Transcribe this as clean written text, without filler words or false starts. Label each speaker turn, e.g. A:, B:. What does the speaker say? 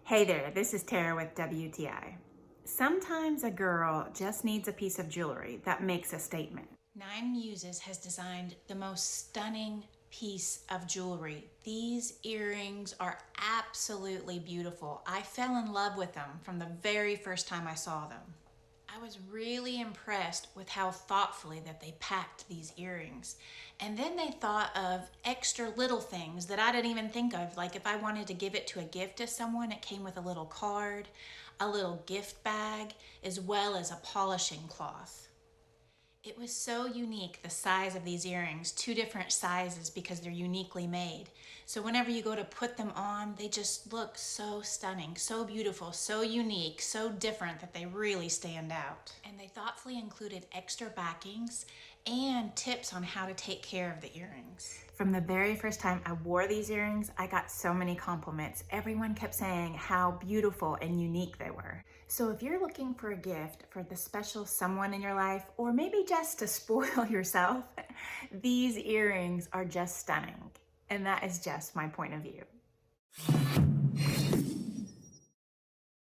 A: Hey there, this is Tara with WTI. Sometimes a girl just needs a piece of jewelry that makes a statement. 9NEMUSES has designed the most stunning piece of jewelry. These earrings are absolutely beautiful. I fell in love with them from the very first time I saw them. I was really impressed with how thoughtfully that they packed these earrings. And then they thought of extra little things that I didn't even think of. Like if I wanted to give it to a gift to someone, it came with a little card, a little gift bag, as well as a polishing cloth. It was so unique, the size of these earrings, 2 different sizes because they're uniquely made. So whenever you go to put them on, they just look so stunning, so beautiful, so unique, so different that they really stand out. And they thoughtfully included extra backings and tips on how to take care of the earrings. From the very first time I wore these earrings, I got so many compliments. Everyone kept saying how beautiful and unique they were. So if you're looking for a gift for the special someone in your life, or maybe just to spoil yourself, these earrings are just stunning. And that is just my point of view.